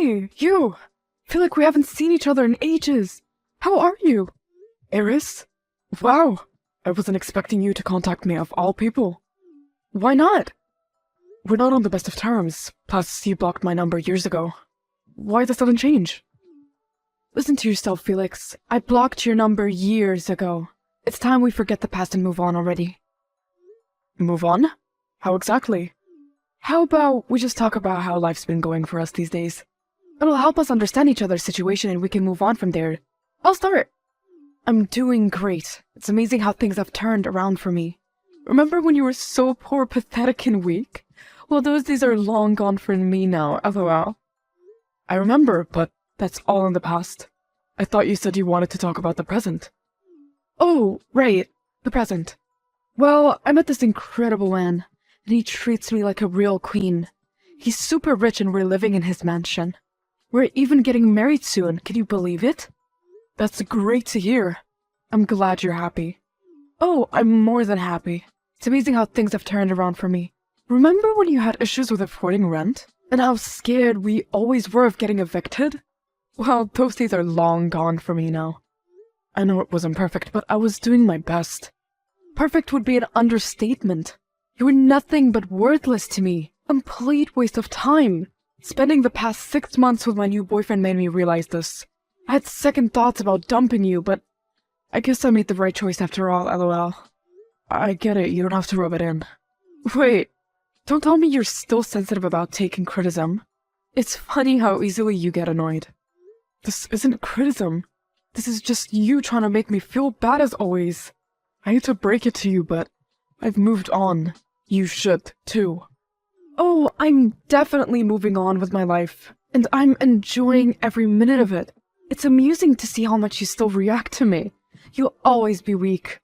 Hey, you! Feel like we haven't seen each other in ages. How are you? Eris? Wow! I wasn't expecting you to contact me of all people. Why not? We're not on the best of terms, plus you blocked my number years ago. Why the sudden change? Listen to yourself, Felix. I blocked your number years ago. It's time we forget the past and move on already. Move on? How exactly? How about we just talk about how life's been going for us these days? It'll help us understand each other's situation and we can move on from there. I'll start. I'm doing great. It's amazing how things have turned around for me. Remember when you were so poor, pathetic, and weak? Well, those days are long gone for me now, lol. I remember, but that's all in the past. I thought you said you wanted to talk about the present. Oh, right, the present. Well, I met this incredible man, and he treats me like a real queen. He's super rich and we're living in his mansion. We're even getting married soon, can you believe it? That's great to hear. I'm glad you're happy. Oh, I'm more than happy. It's amazing how things have turned around for me. Remember when you had issues with affording rent? And how scared we always were of getting evicted? Well, those days are long gone for me now. I know it wasn't perfect, but I was doing my best. Perfect would be an understatement. You were nothing but worthless to me. Complete waste of time. Spending the past 6 months with my new boyfriend made me realize this. I had second thoughts about dumping you, but I guess I made the right choice after all, lol. I get it, you don't have to rub it in. Wait, don't tell me you're still sensitive about taking criticism. It's funny how easily you get annoyed. This isn't criticism. This is just you trying to make me feel bad as always. I hate to break it to you, but I've moved on. You should, too. Oh, I'm definitely moving on with my life, and I'm enjoying every minute of it. It's amusing to see how much you still react to me. You'll always be weak.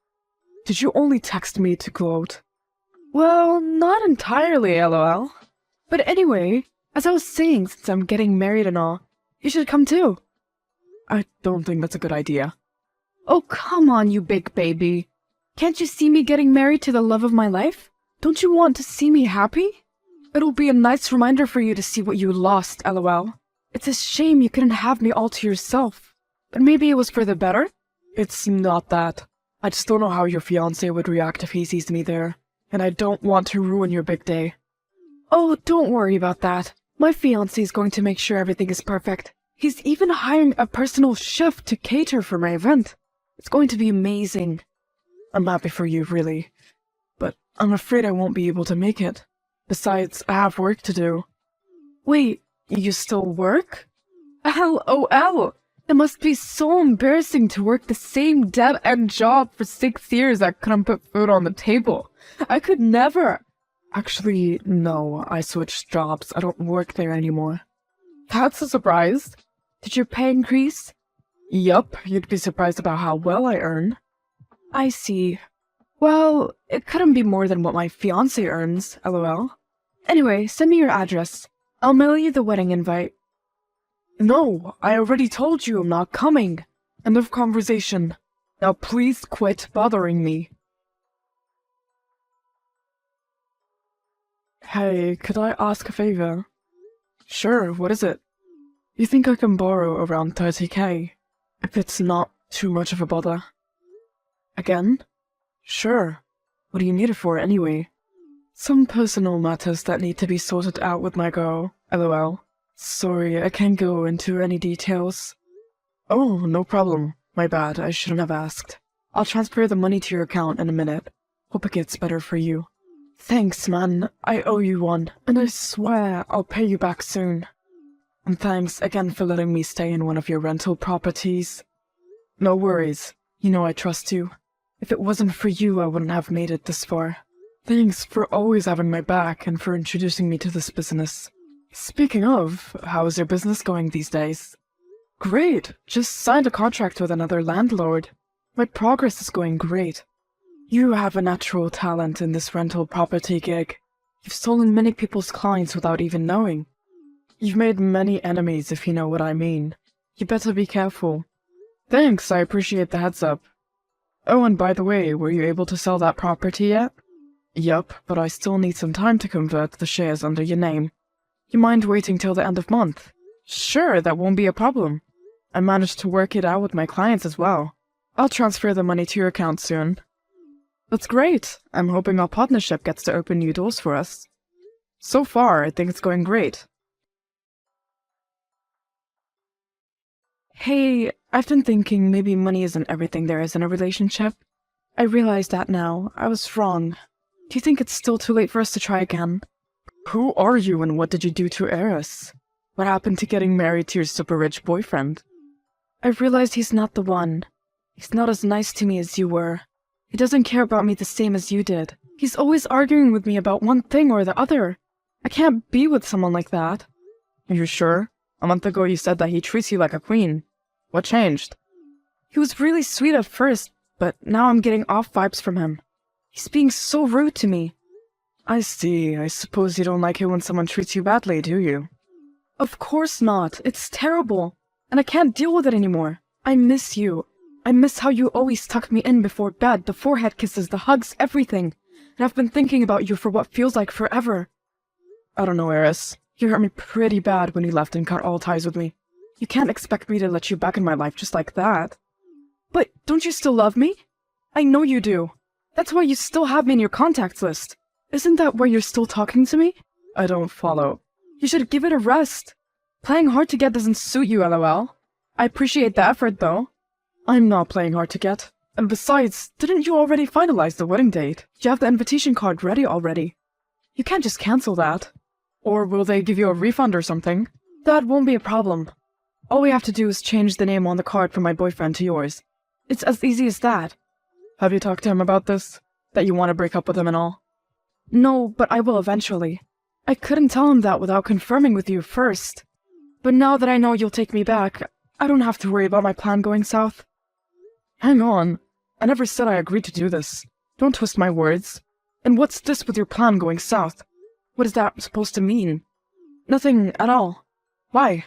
Did you only text me to gloat? Well, not entirely, lol. But anyway, as I was saying, since I'm getting married and all, you should come too. I don't think that's a good idea. Oh, come on, you big baby. Can't you see me getting married to the love of my life? Don't you want to see me happy? It'll be a nice reminder for you to see what you lost, lol. It's a shame you couldn't have me all to yourself. But maybe it was for the better? It's not that. I just don't know how your fiancé would react if he sees me there. And I don't want to ruin your big day. Oh, don't worry about that. My fiancé is going to make sure everything is perfect. He's even hiring a personal chef to cater for my event. It's going to be amazing. I'm happy for you, really. But I'm afraid I won't be able to make it. Besides, I have work to do. Wait, you still work? LOL! It must be so embarrassing to work the same dead-end job for 6 years that couldn't put food on the table. I could never. Actually, no, I switched jobs. I don't work there anymore. That's a surprise. Did your pay increase? Yup, you'd be surprised about how well I earn. I see. Well, it couldn't be more than what my fiancé earns, lol. Anyway, send me your address. I'll mail you the wedding invite. No, I already told you I'm not coming. End of conversation. Now please quit bothering me. Hey, could I ask a favor? Sure, what is it? You think I can borrow around 30k? If it's not too much of a bother. Again? Sure. What do you need it for anyway? Some personal matters that need to be sorted out with my girl, lol. Sorry, I can't go into any details. Oh, no problem. My bad, I shouldn't have asked. I'll transfer the money to your account in a minute. Hope it gets better for you. Thanks, man. I owe you one, and I swear I'll pay you back soon. And thanks again for letting me stay in one of your rental properties. No worries. You know I trust you. If it wasn't for you, I wouldn't have made it this far. Thanks for always having my back and for introducing me to this business. Speaking of, how is your business going these days? Great! Just signed a contract with another landlord. My progress is going great. You have a natural talent in this rental property gig. You've stolen many people's clients without even knowing. You've made many enemies, if you know what I mean. You better be careful. Thanks, I appreciate the heads up. Oh, and by the way, were you able to sell that property yet? Yup, but I still need some time to convert the shares under your name. You mind waiting till the end of month? Sure, that won't be a problem. I managed to work it out with my clients as well. I'll transfer the money to your account soon. That's great. I'm hoping our partnership gets to open new doors for us. So far, I think it's going great. Hey, I've been thinking maybe money isn't everything there is in a relationship. I realize that now. I was wrong. Do you think it's still too late for us to try again? Who are you and what did you do to Eris? What happened to getting married to your super rich boyfriend? I realized he's not the one. He's not as nice to me as you were. He doesn't care about me the same as you did. He's always arguing with me about one thing or the other. I can't be with someone like that. Are you sure? A month ago you said that he treats you like a queen. What changed? He was really sweet at first, but now I'm getting off vibes from him. He's being so rude to me. I see. I suppose you don't like it when someone treats you badly, do you? Of course not. It's terrible. And I can't deal with it anymore. I miss you. I miss how you always tuck me in before bed, the forehead kisses, the hugs, everything. And I've been thinking about you for what feels like forever. I don't know, Eris. You hurt me pretty bad when you left and cut all ties with me. You can't expect me to let you back in my life just like that. But don't you still love me? I know you do. That's why you still have me in your contacts list. Isn't that why you're still talking to me? I don't follow. You should give it a rest. Playing hard to get doesn't suit you, lol. I appreciate the effort, though. I'm not playing hard to get. And besides, didn't you already finalize the wedding date? You have the invitation card ready already. You can't just cancel that. Or will they give you a refund or something? That won't be a problem. All we have to do is change the name on the card from my boyfriend to yours. It's as easy as that. Have you talked to him about this? That you want to break up with him and all? No, but I will eventually. I couldn't tell him that without confirming with you first. But now that I know you'll take me back, I don't have to worry about my plan going south. Hang on. I never said I agreed to do this. Don't twist my words. And what's this with your plan going south? What is that supposed to mean? Nothing at all. Why?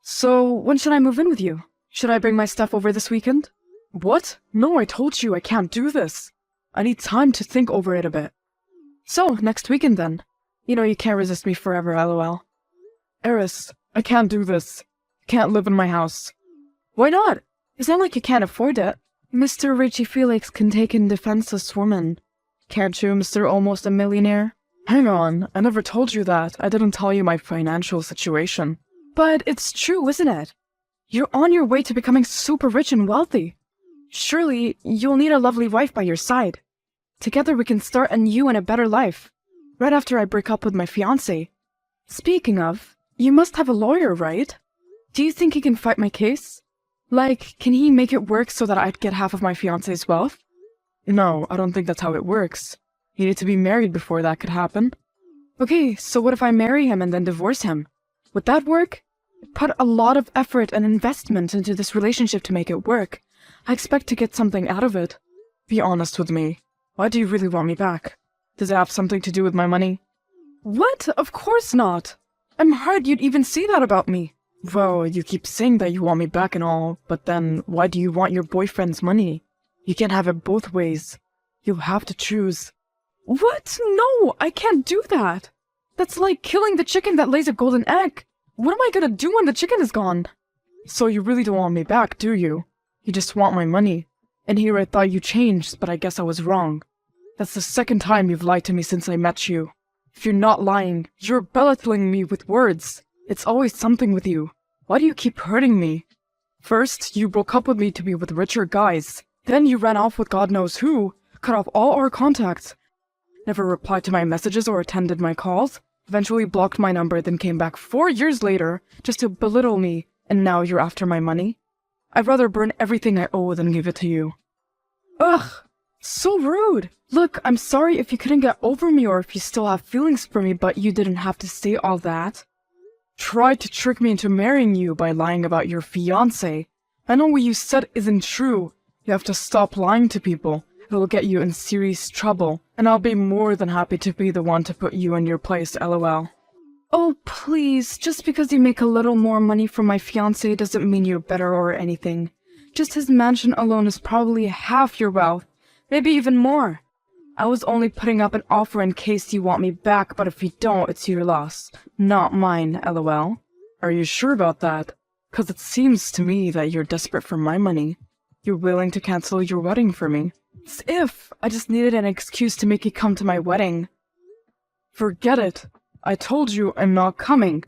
So, when should I move in with you? Should I bring my stuff over this weekend? What? No, I told you I can't do this. I need time to think over it a bit. So, next weekend then. You know you can't resist me forever, lol. Eris, I can't do this. I can't live in my house. Why not? It's not like you can't afford it. Mr. Richie Felix can take in defenseless women. Can't you, Mr. Almost a Millionaire? Hang on, I never told you that. I didn't tell you my financial situation. But it's true, isn't it? You're on your way to becoming super rich and wealthy. Surely, you'll need a lovely wife by your side. Together we can start a new and a better life. Right after I break up with my fiancé. Speaking of, you must have a lawyer, right? Do you think he can fight my case? Like, can he make it work so that I'd get half of my fiancé's wealth? No, I don't think that's how it works. You need to be married before that could happen. Okay, so what if I marry him and then divorce him? Would that work? I put a lot of effort and investment into this relationship to make it work. I expect to get something out of it. Be honest with me. Why do you really want me back? Does it have something to do with my money? What? Of course not. I'm hurt you'd even say that about me. Well, you keep saying that you want me back and all, but then why do you want your boyfriend's money? You can't have it both ways. You'll have to choose. What? No, I can't do that. That's like killing the chicken that lays a golden egg. What am I gonna do when the chicken is gone? So you really don't want me back, do you? You just want my money. And here I thought you changed, but I guess I was wrong. That's the second time you've lied to me since I met you. If you're not lying, you're belittling me with words. It's always something with you. Why do you keep hurting me? First, you broke up with me to be with richer guys. Then you ran off with God knows who, cut off all our contacts. Never replied to my messages or attended my calls. Eventually blocked my number, then came back 4 years later just to belittle me, and now you're after my money? I'd rather burn everything I owe than give it to you. Ugh! So rude! Look, I'm sorry if you couldn't get over me or if you still have feelings for me, but you didn't have to say all that. Tried to trick me into marrying you by lying about your fiancé. I know what you said isn't true. You have to stop lying to people. It'll get you in serious trouble, and I'll be more than happy to be the one to put you in your place, lol. Oh, please, just because you make a little more money from my fiancé doesn't mean you're better or anything. Just his mansion alone is probably half your wealth, maybe even more. I was only putting up an offer in case you want me back, but if you don't, it's your loss, not mine, lol. Are you sure about that? 'Cause it seems to me that you're desperate for my money. You're willing to cancel your wedding for me. As if I just needed an excuse to make you come to my wedding. Forget it. I told you I'm not coming.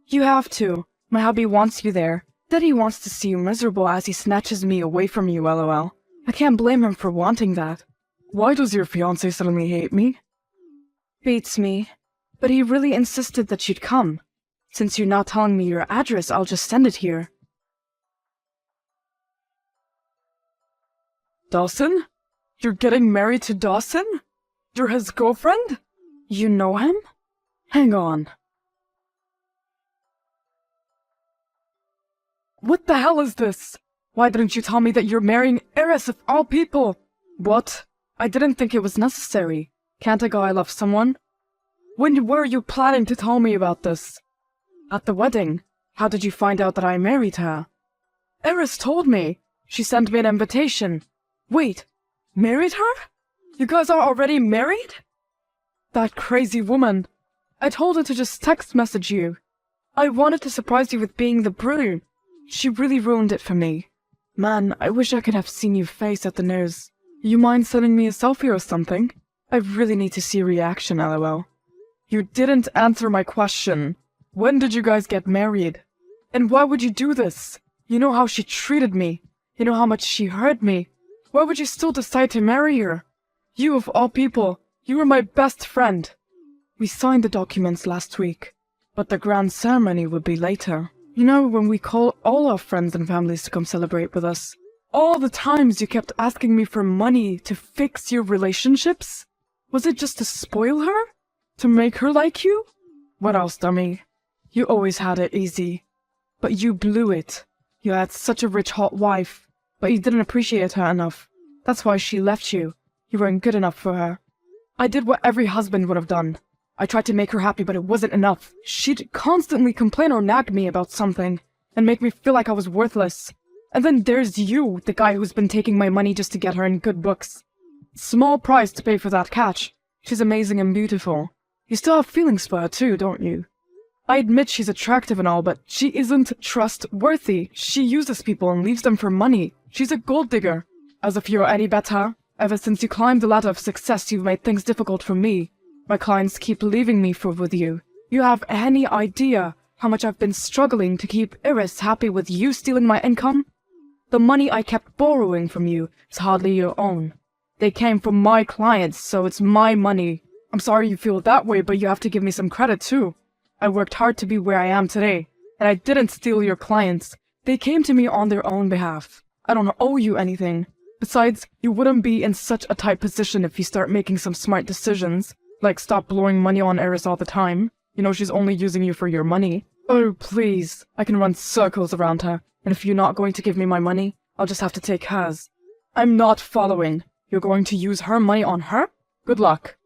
You have to. My hubby wants you there. Daddy wants to see you miserable as he snatches me away from you, lol. I can't blame him for wanting that. Why does your fiancé suddenly hate me? Beats me. But he really insisted that you'd come. Since you're not telling me your address, I'll just send it here. Dawson? You're getting married to Dawson? You're his girlfriend? You know him? Hang on. What the hell is this? Why didn't you tell me that you're marrying Eris of all people? What? I didn't think it was necessary. Can't a guy love someone? When were you planning to tell me about this? At the wedding. How did you find out that I married her? Eris told me. She sent me an invitation. Wait, married her? You guys are already married? That crazy woman. I told her to just text message you. I wanted to surprise you with being the brew. She really ruined it for me. Man, I wish I could have seen you face at the news. You mind sending me a selfie or something? I really need to see a reaction, lol. You didn't answer my question. When did you guys get married? And why would you do this? You know how she treated me. You know how much she hurt me. Why would you still decide to marry her? You of all people, you were my best friend. We signed the documents last week, but the grand ceremony would be later. You know, when we call all our friends and families to come celebrate with us. All the times you kept asking me for money to fix your relationships? Was it just to spoil her? To make her like you? What else, dummy? You always had it easy. But you blew it. You had such a rich hot wife. But you didn't appreciate her enough. That's why she left you. You weren't good enough for her. I did what every husband would have done. I tried to make her happy, but it wasn't enough. She'd constantly complain or nag me about something, and make me feel like I was worthless. And then there's you, the guy who's been taking my money just to get her in good books. Small price to pay for that catch. She's amazing and beautiful. You still have feelings for her too, don't you? I admit she's attractive and all, but she isn't trustworthy. She uses people and leaves them for money. She's a gold digger. As if you're any better. Ever since you climbed the ladder of success, you've made things difficult for me. My clients keep leaving me with you. You have any idea how much I've been struggling to keep Iris happy with you stealing my income? The money I kept borrowing from you is hardly your own. They came from my clients, so it's my money. I'm sorry you feel that way, but you have to give me some credit too. I worked hard to be where I am today, and I didn't steal your clients. They came to me on their own behalf. I don't owe you anything. Besides, you wouldn't be in such a tight position if you start making some smart decisions, like stop blowing money on Eris all the time. You know she's only using you for your money. Oh, please. I can run circles around her, and if you're not going to give me my money, I'll just have to take hers. I'm not following. You're going to use her money on her? Good luck.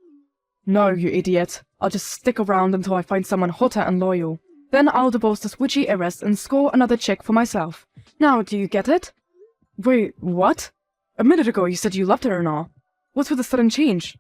No, you idiot. I'll just stick around until I find someone hotter and loyal. Then I'll divorce this witchy Eris and score another chick for myself. Now, do you get it? Wait, what? A minute ago you said you loved her and all. What's with the sudden change?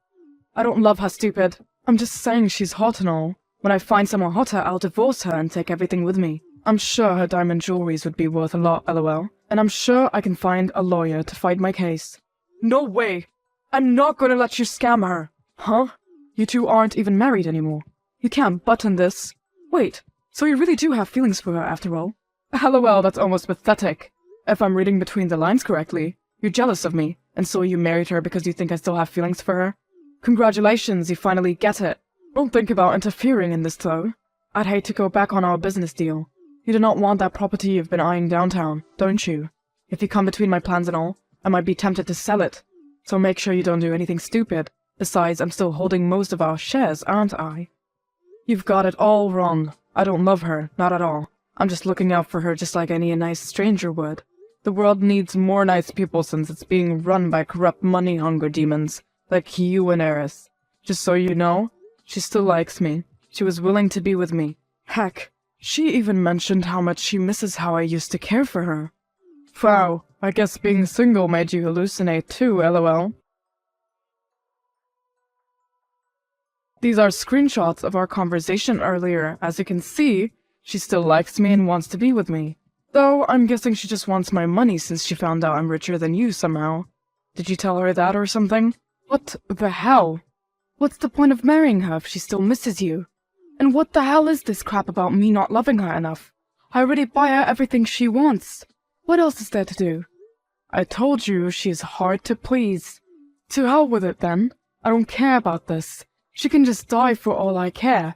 I don't love her, stupid. I'm just saying she's hot and all. When I find someone hotter, I'll divorce her and take everything with me. I'm sure her diamond jewelries would be worth a lot, lol. And I'm sure I can find a lawyer to fight my case. No way! I'm not gonna let you scam her! Huh? You two aren't even married anymore. You can't button this. Wait, so you really do have feelings for her after all? LOL, that's almost pathetic. If I'm reading between the lines correctly, you're jealous of me, and so you married her because you think I still have feelings for her? Congratulations, you finally get it. Don't think about interfering in this though. I'd hate to go back on our business deal. You do not want that property you've been eyeing downtown, don't you? If you come between my plans and all, I might be tempted to sell it. So make sure you don't do anything stupid. Besides, I'm still holding most of our shares, aren't I? You've got it all wrong. I don't love her, not at all. I'm just looking out for her just like any nice stranger would. The world needs more nice people since it's being run by corrupt money-hunger demons, like you and Eris. Just so you know, she still likes me. She was willing to be with me. Heck, she even mentioned how much she misses how I used to care for her. Wow, I guess being single made you hallucinate too, lol. These are screenshots of our conversation earlier. As you can see, She still likes me and wants to be with me. Though I'm guessing she just wants my money since she found out I'm richer than you somehow. Did you tell her that or something? What the hell? What's the point of marrying her if she still misses you? And what the hell is this crap about me not loving her enough? I already buy her everything she wants. What else is there to do? I told you she's hard to please. To hell with it then. I don't care about this. She can just die for all I care.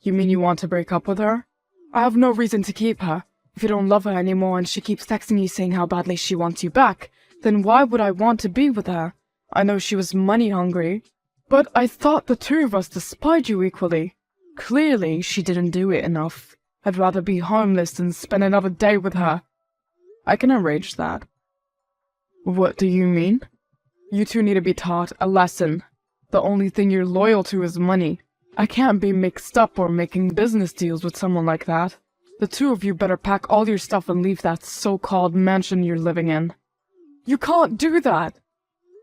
You mean you want to break up with her? I have no reason to keep her. If you don't love her anymore and she keeps texting you saying how badly she wants you back, then why would I want to be with her? I know she was money hungry, but I thought the two of us despised you equally. Clearly, she didn't do it enough. I'd rather be homeless than spend another day with her. I can arrange that. What do you mean? You two need to be taught a lesson. The only thing you're loyal to is money. I can't be mixed up or making business deals with someone like that. The two of you better pack all your stuff and leave that so-called mansion you're living in. You can't do that!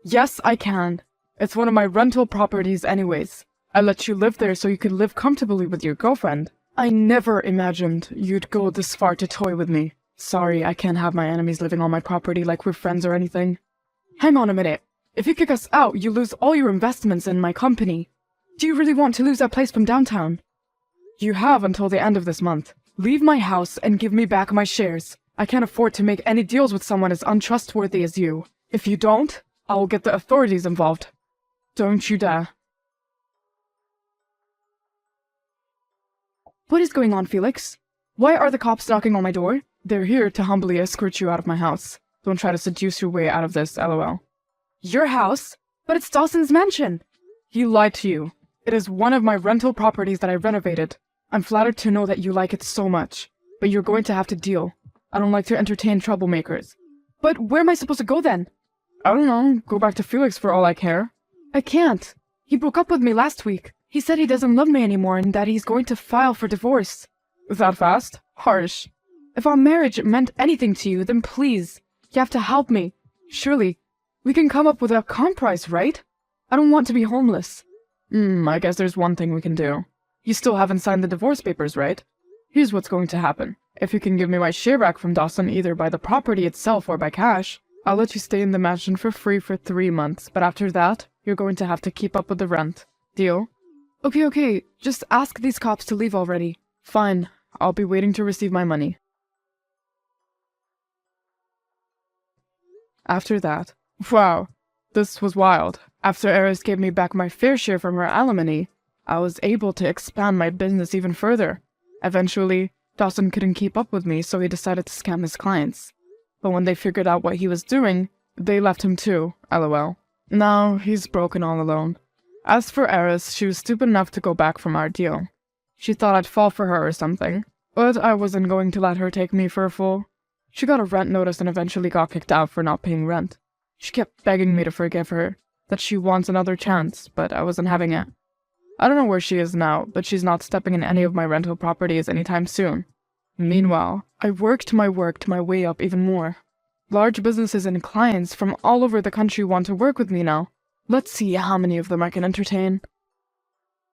Yes, I can. It's one of my rental properties anyways. I let you live there so you could live comfortably with your girlfriend. I never imagined you'd go this far to toy with me. Sorry, I can't have my enemies living on my property like we're friends or anything. Hang on a minute. If you kick us out, you lose all your investments in my company. Do you really want to lose that place from downtown? You have until the end of this month. Leave my house and give me back my shares. I can't afford to make any deals with someone as untrustworthy as you. If you don't, I will get the authorities involved. Don't you dare. What is going on, Felix? Why are the cops knocking on my door? They're here to humbly escort you out of my house. Don't try to seduce your way out of this, LOL. Your house? But it's Dawson's mansion! He lied to you. It is one of my rental properties that I renovated. I'm flattered to know that you like it so much, but you're going to have to deal. I don't like to entertain troublemakers. But where am I supposed to go then? I don't know, go back to Felix for all I care. I can't. He broke up with me last week. He said he doesn't love me anymore and that he's going to file for divorce. That fast? Harsh. If our marriage meant anything to you, then please, you have to help me. Surely, we can come up with a compromise, right? I don't want to be homeless. I guess there's one thing we can do. You still haven't signed the divorce papers, right? Here's what's going to happen. If you can give me my share back from Dawson either by the property itself or by cash, I'll let you stay in the mansion for free for 3 months, but after that, you're going to have to keep up with the rent. Deal? Okay, just ask these cops to leave already. Fine, I'll be waiting to receive my money. After that, wow, this was wild. After Eris gave me back my fair share from her alimony, I was able to expand my business even further. Eventually, Dawson couldn't keep up with me, so he decided to scam his clients. But when they figured out what he was doing, they left him too, LOL. Now, he's broken all alone. As for Eris, she was stupid enough to go back from our deal. She thought I'd fall for her or something, but I wasn't going to let her take me for a fool. She got a rent notice and eventually got kicked out for not paying rent. She kept begging me to forgive her, that she wants another chance, but I wasn't having it. I don't know where she is now, but she's not stepping in any of my rental properties anytime soon. Meanwhile, I worked my way up even more. Large businesses and clients from all over the country want to work with me now. Let's see how many of them I can entertain.